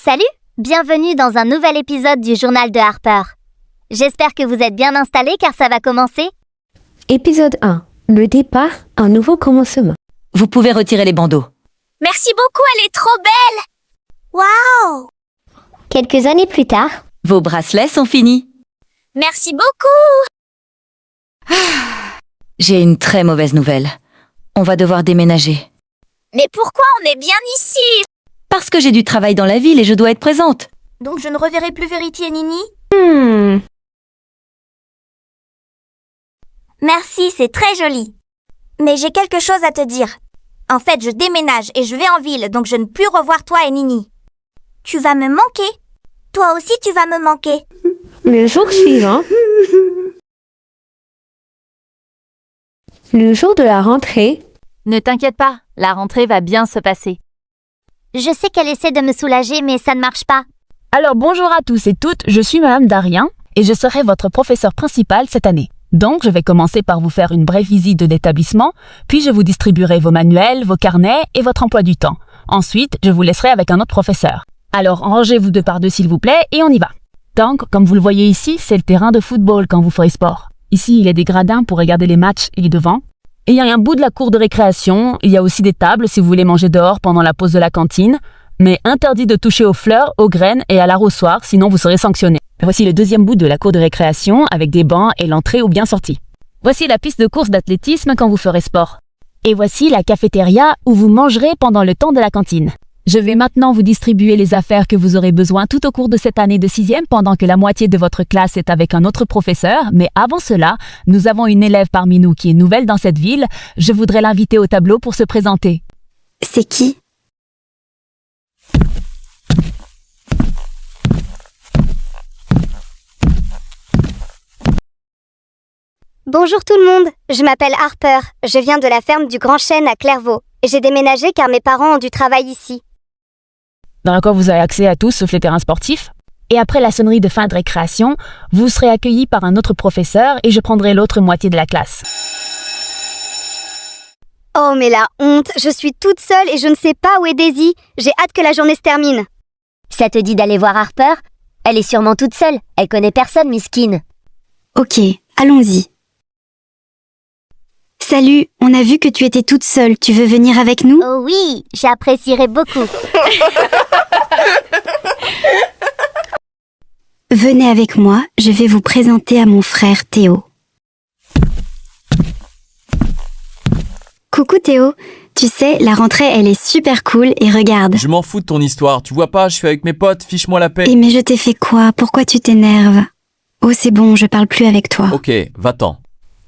Salut, bienvenue dans un nouvel épisode du journal de Harper. J'espère que vous êtes bien installés car ça va commencer. Épisode 1. Le départ, un nouveau commencement. Vous pouvez retirer les bandeaux. Merci beaucoup, elle est trop belle! Waouh! Quelques années plus tard, Vos bracelets sont finis. Merci beaucoup! J'ai une très mauvaise nouvelle. On va devoir déménager. Mais pourquoi on est bien ici? Parce que j'ai du travail dans la ville et je dois être présente. Donc je ne reverrai plus Verity et Nini? Merci, c'est très joli. Mais j'ai quelque chose à te dire. En fait, je déménage et je vais en ville, donc je ne peux plus revoir toi et Nini. Tu vas me manquer. Toi aussi, tu vas me manquer. Le jour suivant, le jour de la rentrée, Ne t'inquiète pas, la rentrée va bien se passer. je sais qu'elle essaie de me soulager mais ça ne marche pas. Alors bonjour à tous et toutes, je suis Madame Darien et je serai votre professeur principal cette année. Donc je vais commencer par vous faire une brève visite de l'établissement, puis je vous distribuerai vos manuels, vos carnets et votre emploi du temps. Ensuite, je vous laisserai avec un autre professeur. Alors rangez-vous deux par deux s'il vous plaît et on y va. Donc, comme vous le voyez ici, c'est le terrain de football quand vous ferez sport. Ici, il y a des gradins pour regarder les matchs et les devants. Et il y a un bout de la cour de récréation, il y a aussi des tables si vous voulez manger dehors pendant la pause de la cantine, mais interdit de toucher aux fleurs, aux graines et à l'arrosoir, sinon vous serez sanctionné. Voici le deuxième bout de la cour de récréation avec des bancs et l'entrée ou bien sortie. Voici la piste de course d'athlétisme quand vous ferez sport. Et voici la cafétéria où vous mangerez pendant le temps de la cantine. Je vais maintenant vous distribuer les affaires que vous aurez besoin tout au cours de cette année de 6e pendant que la moitié de votre classe est avec un autre professeur. Mais avant cela, nous avons une élève parmi nous qui est nouvelle dans cette ville. Je voudrais l'inviter au tableau pour se présenter. C'est qui? Bonjour tout le monde, je m'appelle Harper, je viens de la ferme du Grand Chêne à Clairvaux. J'ai déménagé car mes parents ont du travail ici. Dans laquelle vous avez accès à tout sauf les terrains sportifs. Et après la sonnerie de fin de récréation, vous serez accueillis par un autre professeur et je prendrai l'autre moitié de la classe. Oh mais la honte, je suis toute seule et je ne sais pas où est Daisy. J'ai hâte que la journée se termine. Ça te dit d'aller voir Harper? Elle est sûrement toute seule, elle connaît personne, miskine. Ok, allons-y. Salut, on a vu que tu étais toute seule, tu veux venir avec nous? Oh oui, j'apprécierais beaucoup. Venez avec moi, je vais vous présenter à mon frère Théo. Coucou Théo, tu sais, la rentrée elle est super cool et regarde. Je m'en fous de ton histoire, tu vois pas, je suis avec mes potes, fiche-moi la paix. Et mais je t'ai fait quoi? Pourquoi tu t'énerves? Oh c'est bon, je parle plus avec toi. Ok, va-t'en.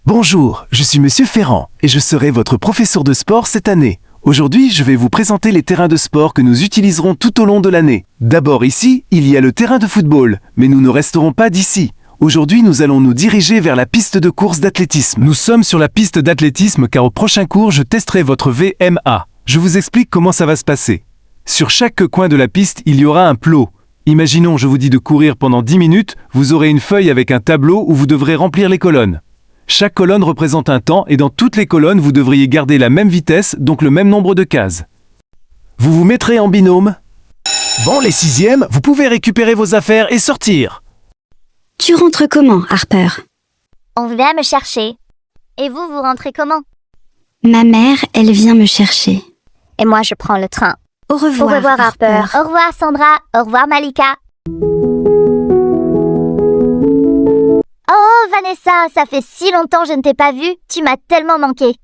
Bonjour, je suis Monsieur Ferrand et je serai votre professeur de sport cette année. Aujourd'hui, je vais vous présenter les terrains de sport que nous utiliserons tout au long de l'année. D'abord ici, il y a le terrain de football, mais nous ne resterons pas d'ici. Aujourd'hui, nous allons nous diriger vers la piste de course d'athlétisme. Nous sommes sur la piste d'athlétisme car au prochain cours, je testerai votre VMA. Je vous explique comment ça va se passer. Sur chaque coin de la piste, il y aura un plot. Imaginons, je vous dis de courir pendant 10 minutes, vous aurez une feuille avec un tableau où vous devrez remplir les colonnes. Chaque colonne représente un temps et dans toutes les colonnes, vous devriez garder la même vitesse, donc le même nombre de cases. Vous vous mettrez en binôme. Bon, les 6e, vous pouvez récupérer vos affaires et sortir. Tu rentres comment, Harper? On vient me chercher. Et vous, vous rentrez comment? Ma mère, elle vient me chercher. Et moi, je prends le train. Au revoir, Au revoir Harper. Au revoir Sandra. Au revoir Malika. Oh Vanessa, ça fait si longtemps que je ne t'ai pas vue. Tu m'as tellement manqué.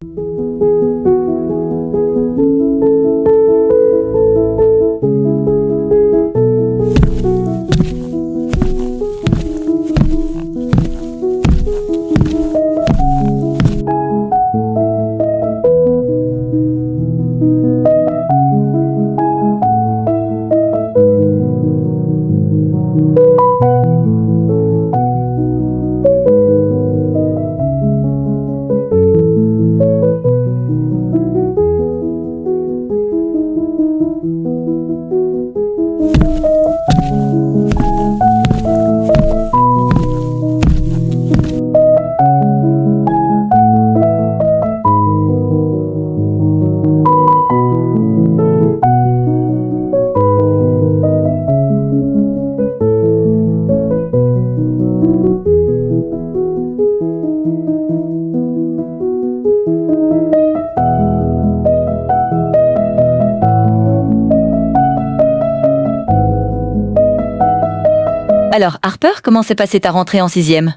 Alors, Harper, comment s'est passée ta rentrée en 6e?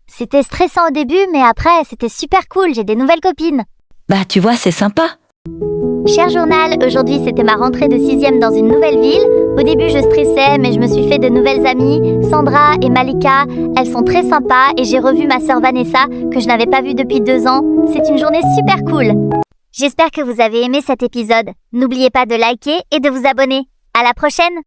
C'était stressant au début, mais après, c'était super cool, j'ai des nouvelles copines. Bah, tu vois, c'est sympa. Cher journal, aujourd'hui c'était ma rentrée de 6e dans une nouvelle ville. Au début je stressais, mais je me suis fait de nouvelles amies, Sandra et Malika. Elles sont très sympas et j'ai revu ma sœur Vanessa, que je n'avais pas vue depuis 2 ans. C'est une journée super cool. J'espère que vous avez aimé cet épisode. N'oubliez pas de liker et de vous abonner. À la prochaine!